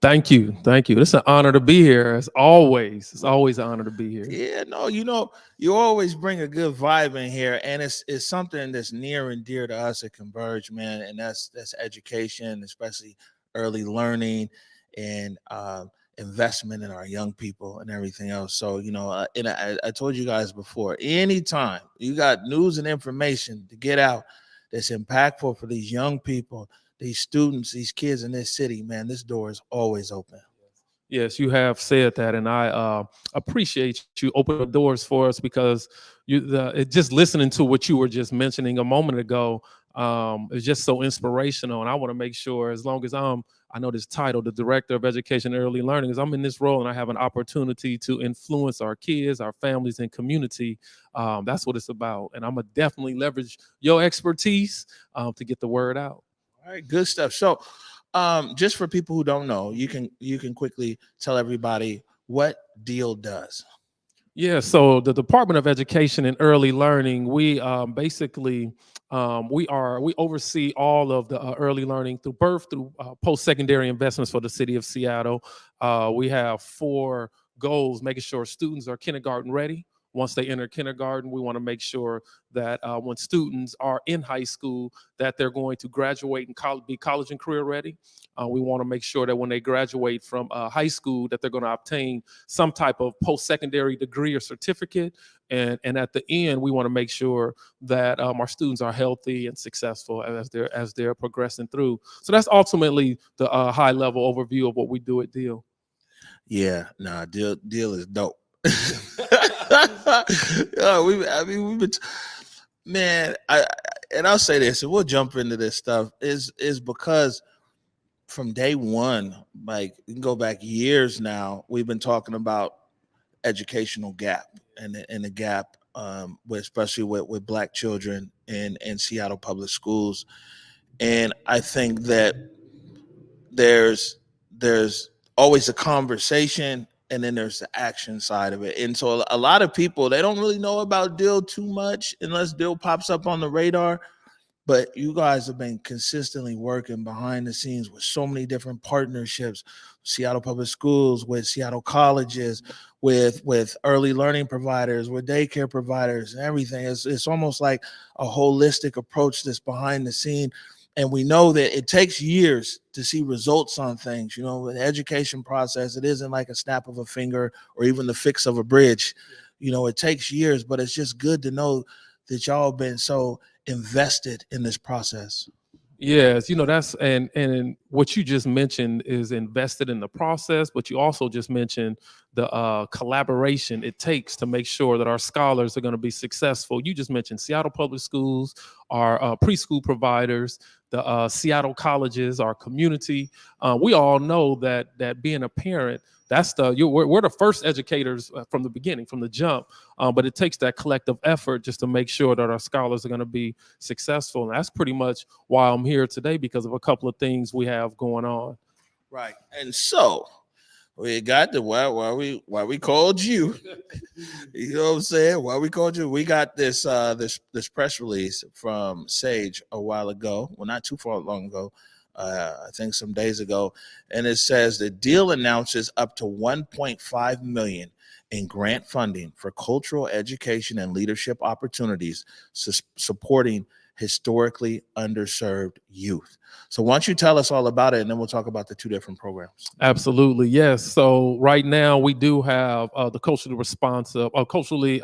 Thank you. Thank you. It's an honor to be here, as always. It's always an honor to be here. Yeah, no, you always bring a good vibe in here, and it's something that's near and dear to us at Converge, man, and that's education, especially early learning and investment in our young people and everything else. So, and I told you guys before, anytime you got news and information to get out that's impactful for these young people, these students, these kids in this city, man, this door is always open. Yes, you have said that, and I appreciate you opening the doors for us because just listening to what you were just mentioning a moment ago is just so inspirational. And I want to make sure, as long as I know this title, the Director of Education and Early Learning, is I'm in this role and I have an opportunity to influence our kids, our families, and community. That's what it's about, and I'm gonna definitely leverage your expertise to get the word out. All right, good stuff. So, just for people who don't know, you can quickly tell everybody what DEEL does. Yeah, so the Department of Education and Early Learning, we basically we oversee all of the early learning through birth through post-secondary investments for the city of Seattle. We have four goals: making sure students are kindergarten ready. Once they enter kindergarten, we want to make sure that when students are in high school, that they're going to graduate and be college and career ready. We want to make sure that when they graduate from high school, that they're going to obtain some type of post-secondary degree or certificate. And at the end, we want to make sure that our students are healthy and successful as they're progressing through. So that's ultimately the high-level overview of what we do at DEEL. Yeah, nah, DEEL is dope. We've been, man. I'll say this, and we'll jump into this stuff. Is because from day one, like we can go back years now, we've been talking about educational gap and the gap, especially with Black children in Seattle public schools, and I think that there's always a conversation and then there's the action side of it. And so a lot of people, they don't really know about DEEL too much unless DEEL pops up on the radar. But you guys have been consistently working behind the scenes with so many different partnerships, Seattle Public Schools, with Seattle colleges, with early learning providers, with daycare providers, and everything. It's almost like a holistic approach that's behind the scene. And we know that it takes years to see results on things. The education process, it isn't like a snap of a finger or even the fix of a bridge. It takes years, but it's just good to know that y'all have been so invested in this process. Yes, that's and what you just mentioned is invested in the process, but you also just mentioned the collaboration it takes to make sure that our scholars are going to be successful. You just mentioned Seattle Public Schools, our preschool providers, the Seattle colleges, our community. We all know that being a parent, we're the first educators from the beginning, from the jump. But it takes that collective effort just to make sure that our scholars are going to be successful. And that's pretty much why I'm here today, because of a couple of things we have going on. Right. And so we got the why we called you. You know what I'm saying? Why we called you? We got this this press release from Sage a while ago. Well, not too far long ago. I think some days ago, and it says the DEEL announces up to 1.5 million in grant funding for cultural education and leadership opportunities, supporting historically underserved youth. So why don't you tell us all about it, and then we'll talk about the two different programs. Absolutely, yes. So right now we do have the culturally responsive, culturally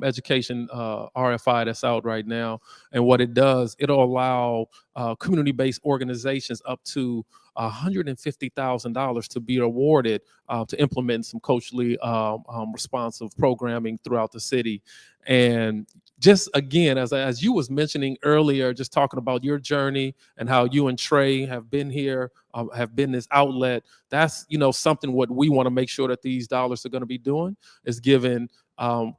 education RFI that's out right now, and what it does, it'll allow community-based organizations up to $150,000 to be awarded to implement some culturally responsive programming throughout the city. And just again, as you was mentioning earlier, just talking about your journey and how you and Trey have been here, have been this outlet. That's something what we want to make sure that these dollars are going to be doing is giving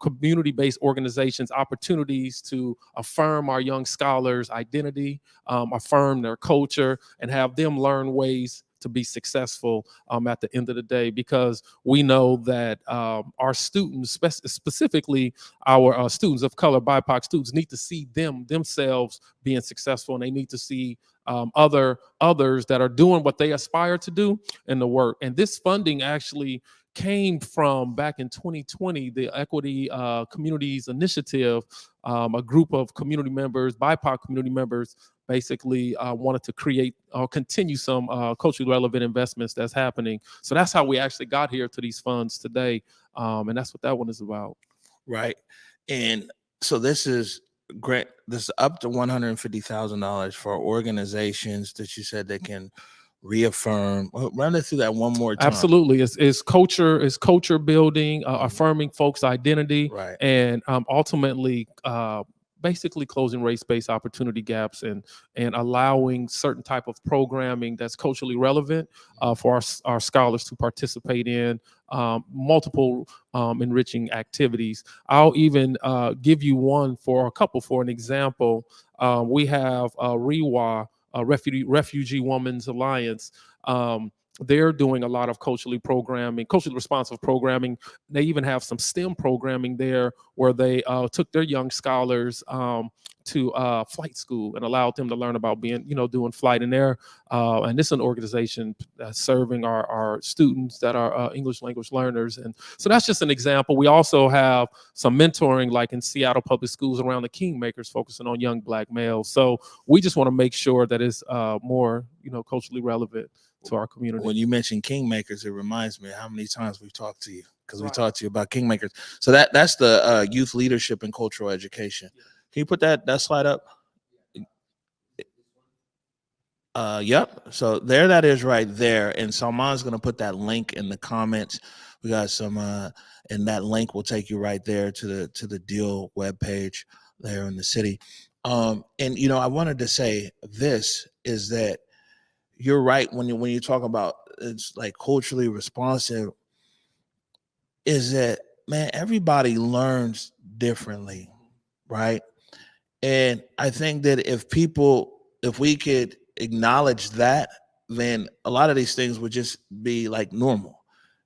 community-based organizations opportunities to affirm our young scholars' identity, affirm their culture, and have them learn ways to be successful at the end of the day, because we know that our students, specifically our students of color, BIPOC students, need to see themselves being successful, and they need to see others that are doing what they aspire to do in the work. And this funding actually came from, back in 2020, the Equity Communities Initiative. A group of community members, BIPOC community members, basically wanted to create or continue some culturally relevant investments that's happening. So that's how we actually got here to these funds today. And that's what that one is about. Right. And so this is grant, this is up to $150,000 for organizations that you said they can reaffirm. Run it through that one more time. Absolutely. It's culture building, affirming folks' identity, Right. and ultimately basically closing race-based opportunity gaps, and allowing certain type of programming that's culturally relevant for our scholars to participate in multiple enriching activities. I'll even give you a couple for an example. We have REWA, Refugee Women's Alliance. They're doing a lot of culturally responsive programming. They even have some STEM programming there, where they took their young scholars to flight school and allowed them to learn about doing flight in there. And this is an organization that's serving our students that are English language learners. And so that's just an example. We also have some mentoring, like in Seattle Public Schools around the Kingmakers, focusing on young Black males. So we just want to make sure that it's more, culturally relevant to our community. When you mention Kingmakers, it reminds me how many times we've talked to you, because we talked to you about Kingmakers. So that's the youth leadership and cultural education. Can you put that slide up? Yep. So there that is right there. And Salman's going to put that link in the comments. We got some and that link will take you right there to the DEEL webpage there in the city. And I wanted to say this is that you're right when you talk about it's like culturally responsive, is that, man, everybody learns differently, right? And I think that if we could acknowledge that, then a lot of these things would just be like normal,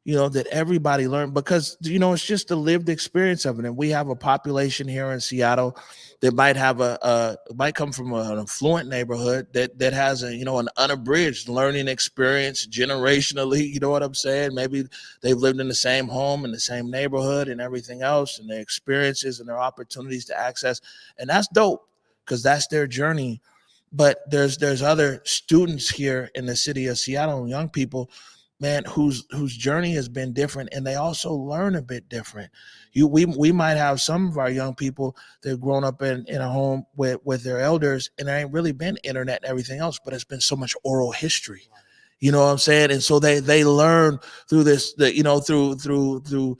that everybody learned, because, it's just the lived experience of it. And we have a population here in Seattle that might come from an affluent neighborhood that has an unabridged learning experience generationally. You know what I'm saying? Maybe they've lived in the same home, in the same neighborhood, and everything else, and their experiences and their opportunities to access. And that's dope, because that's their journey. But there's other students here in the city of Seattle, young people, man, whose journey has been different, and they also learn a bit different. We might have some of our young people that have grown up in a home with their elders, and there ain't really been internet and everything else, but it's been so much oral history. You know what I'm saying? And so they learn through this, through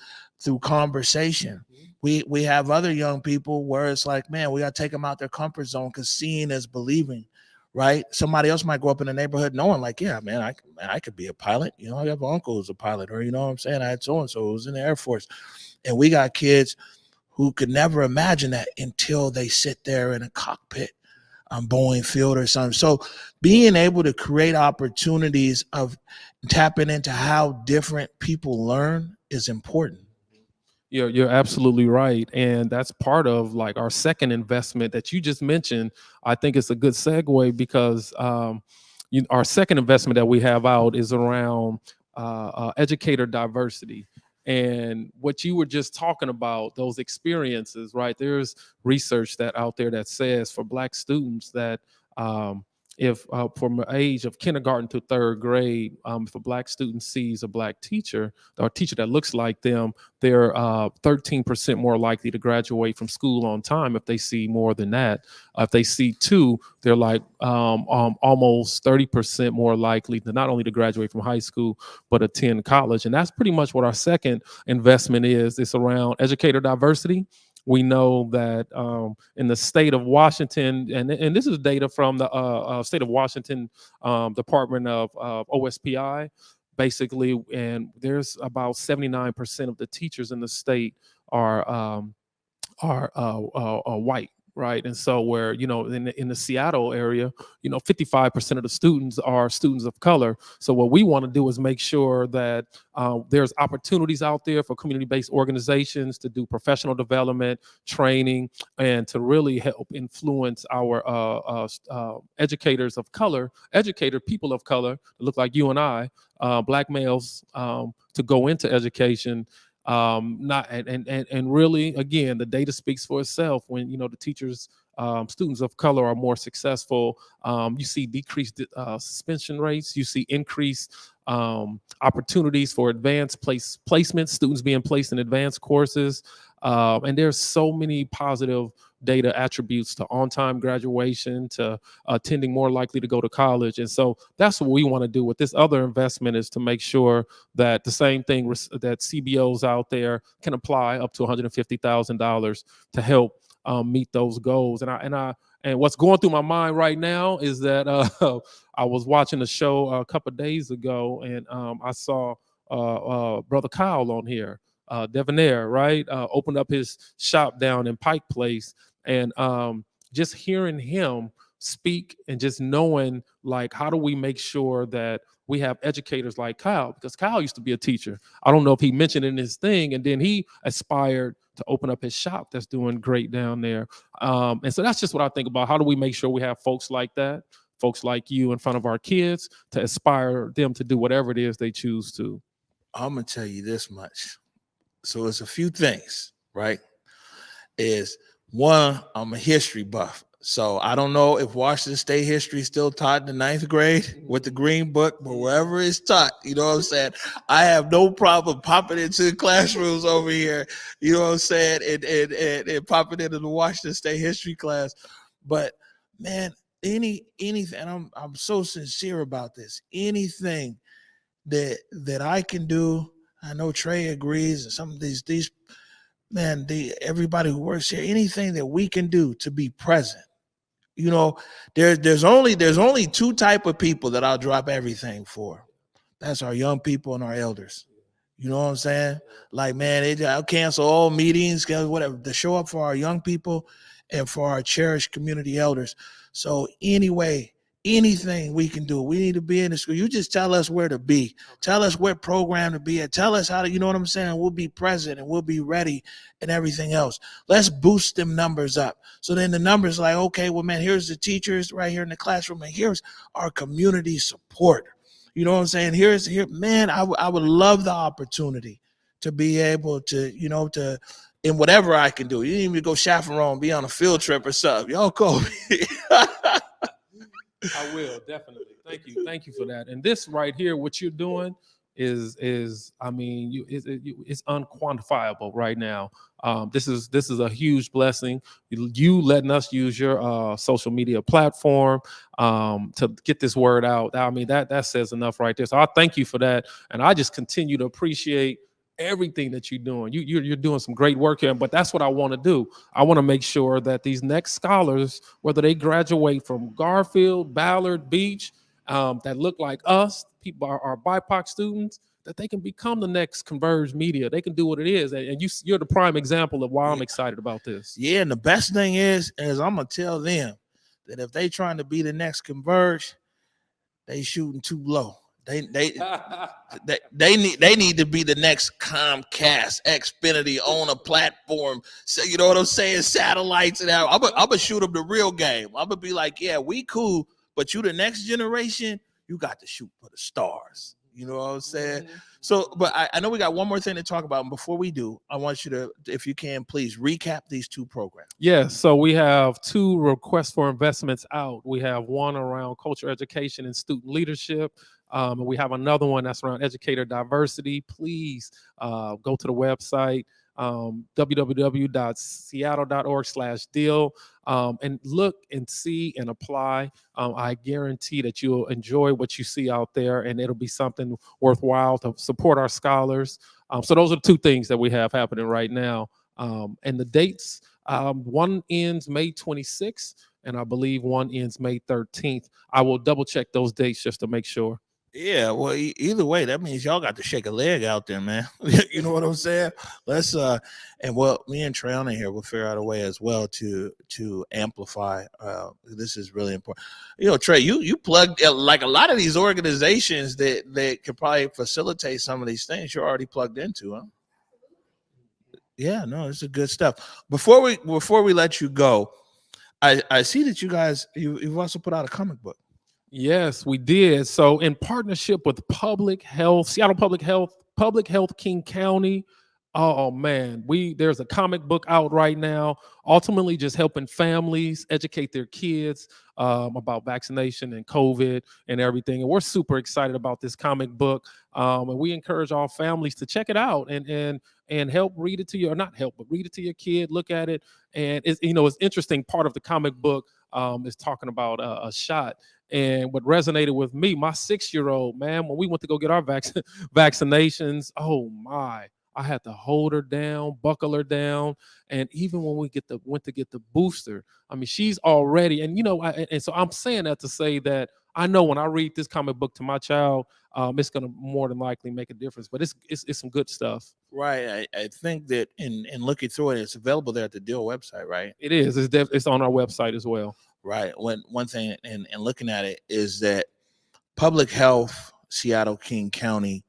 conversation. We have other young people where it's like, man, we got to take them out their comfort zone, because seeing is believing. Right? Somebody else might grow up in a neighborhood knowing, like, yeah, man, I could be a pilot. I have an uncle who's a pilot, or, what I'm saying, I had so-and-so who was in the Air Force. And we got kids who could never imagine that until they sit there in a cockpit on Boeing Field or something. So being able to create opportunities of tapping into how different people learn is important. You're absolutely right. And that's part of like our second investment that you just mentioned. I think it's a good segue, because our second investment that we have out is around educator diversity. And what you were just talking about, those experiences, right? There's research that out there that says for Black students that if from the age of kindergarten to third grade, if a Black student sees a Black teacher or a teacher that looks like them, they're 13% more likely to graduate from school on time if they see more than that. If they see two, they're like almost 30% more likely to not only to graduate from high school, but attend college. And that's pretty much what our second investment is. It's around educator diversity. We know that in the state of Washington, and this is data from the state of Washington Department of OSPI, basically, and there's about 79% of the teachers in the state are white. right? And so where, in the Seattle area, 55% of the students are students of color. So what we want to do is make sure that there's opportunities out there for community-based organizations to do professional development, training, and to really help influence our educators of color, people of color that look like you and I, Black males, to go into education. Not and really, again, the data speaks for itself. When the teachers, students of color are more successful, you see decreased suspension rates, you see increased opportunities for advanced placements, students being placed in advanced courses, and there's so many positive data attributes to on-time graduation, to attending more likely to go to college. And so that's what we want to do with this other investment, is to make sure that the same thing that CBOs out there can apply up to $150,000 to help meet those goals. And what's going through my mind right now is that I was watching a show a couple of days ago, and I saw Brother Kyle on here, Devonair, right? Opened up his shop down in Pike Place, and just hearing him speak and just knowing, like, how do we make sure that we have educators like Kyle? Because Kyle used to be a teacher. I don't know if he mentioned in his thing, and then he aspired to open up his shop that's doing great down there. And so that's just what I think about. How do we make sure we have folks like that, folks like you in front of our kids, to aspire them to do whatever it is they choose to? I'm gonna tell you this much. So it's a few things, right? Is one, I'm a history buff. So I don't know if Washington State history is still taught in the 9th grade with the Green Book, but wherever it's taught, you know what I'm saying? I have no problem popping into the classrooms over here, you know what I'm saying, and popping into the Washington State history class. But man, anything, and I'm so sincere about this. Anything that I can do, I know Trey agrees, and some of these man, everybody who works here, anything that we can do to be present. There's only two type of people that I'll drop everything for. That's our young people and our elders. You know what I'm saying? Like, man, I'll cancel all meetings, whatever, to show up for our young people and for our cherished community elders. So anyway, anything we can do, we need to be in the school. You just tell us where to be. Tell us what program to be at. Tell us how to, you know what I'm saying? We'll be present and we'll be ready and everything else. Let's boost them numbers up. So then the numbers like, okay, well, man, here's the teachers right here in the classroom, and here's our community support. You know what I'm saying? Man, I would love the opportunity to be able to, to, in whatever I can do. You didn't even go chaperone, be on a field trip or something. Y'all call me. I will, definitely. Thank you for that. And this right here, what you're doing is I mean, it's unquantifiable right now. This is a huge blessing. You letting us use your social media platform to get this word out. I mean, that says enough right there. So I thank you for that, and I just continue to appreciate everything that you're doing. You're doing some great work here, but that's what I want to do. I want to make sure that these next scholars, whether they graduate from Garfield, Ballard, Beach, that look like us, people are BIPOC students, that they can become the next Converge Media. They can do what it is, and you're the prime example of why I'm excited about this. Yeah, and the best thing is I'm gonna tell them that if they trying to be the next Converge, they shooting too low. They need to be the next Comcast, Xfinity, on a platform. So you know what I'm saying? Satellites and I'm gonna shoot them the real game. I'm gonna be like, yeah, we cool, but you the next generation, you got to shoot for the stars. You know what I'm saying? Mm-hmm. So, but I know we got one more thing to talk about. And before we do, I want you to, if you can, please recap these two programs. Yes. So we have two requests for investments out. We have one around culture education and student leadership. And we have another one that's around educator diversity. Please go to the website, www.seattle.org/DEEL, and look and see and apply. I guarantee that you'll enjoy what you see out there, and it'll be something worthwhile to support our scholars. So those are the two things that we have happening right now. And the dates, one ends May 26th, and I believe one ends May 13th. I will double check those dates just to make sure. Yeah, well, either way, that means y'all got to shake a leg out there, man. You know what I'm saying? Let's and well, me and Treyana here will figure out a way as well to amplify. This is really important. You know, Trey, you plugged like a lot of these organizations that could probably facilitate some of these things. You're already plugged into, huh? Yeah, no, this is good stuff. Before we let you go, I see that you guys you've also put out a comic book. Yes, we did. So, in partnership with Public Health, Seattle Public Health King County. Oh man, there's a comic book out right now. Ultimately, just helping families educate their kids about vaccination and COVID and everything. And we're super excited about this comic book. And we encourage all families to check it out and help read it to you, or not help, but read it to your kid. Look at it, and it's interesting. Part of the comic book is talking about a shot. And what resonated with me, my 6-year-old, man, when we went to go get our vaccinations, oh my, I had to hold her down, buckle her down. And even when we went to get the booster, I mean, she's already, and and so I'm saying that to say that I know when I read this comic book to my child, it's gonna more than likely make a difference. But it's some good stuff. Right. I think that in looking through it, it's available there at the DEEL website, right? It is. It's on our website as well. Right. One thing in looking at it is that Public Health Seattle King County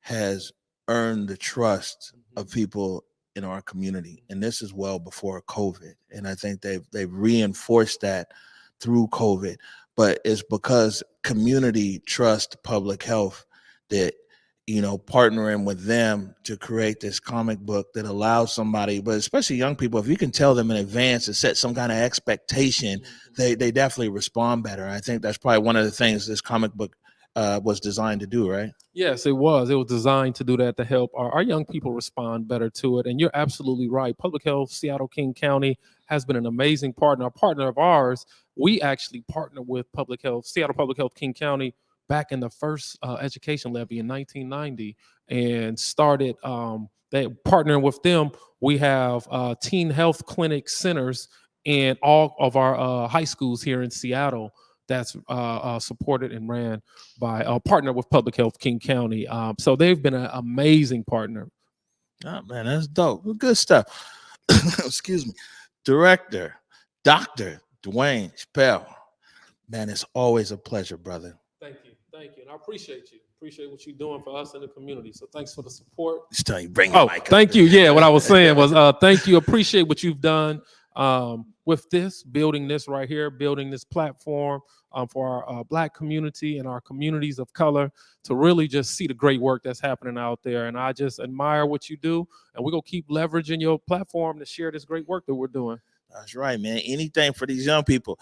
has earned the trust of people in our community, and this is well before COVID. And I think they've reinforced that through COVID. But it's because community trust public health that partnering with them to create this comic book that allows somebody, but especially young people, if you can tell them in advance and set some kind of expectation, they definitely respond better. I think that's probably one of the things this comic book was designed to do, right? Yes, it was. It was designed to do that, to help our young people respond better to it. And you're absolutely right. Public Health Seattle King County has been an amazing partner, a partner of ours. We actually partnered with Seattle Public Health King County back in the first education levy in 1990, and started partnering with them. We have teen health clinic centers in all of our high schools here in Seattle that's supported and ran by a partner with Public Health King County. So they've been an amazing partner. Oh man, that's dope. Good stuff. Excuse me. Director, Dr. Dwane Chappelle. Man, it's always a pleasure, brother. Thank you. And I appreciate you. Appreciate what you're doing for us in the community. So thanks for the support. Just tell you, bring the mic up. Thank you. Yeah, what I was saying was thank you. Appreciate what you've done with this, building this right here, building this platform for our Black community and our communities of color to really just see the great work that's happening out there. And I just admire what you do. And we're going to keep leveraging your platform to share this great work that we're doing. That's right, man. Anything for these young people.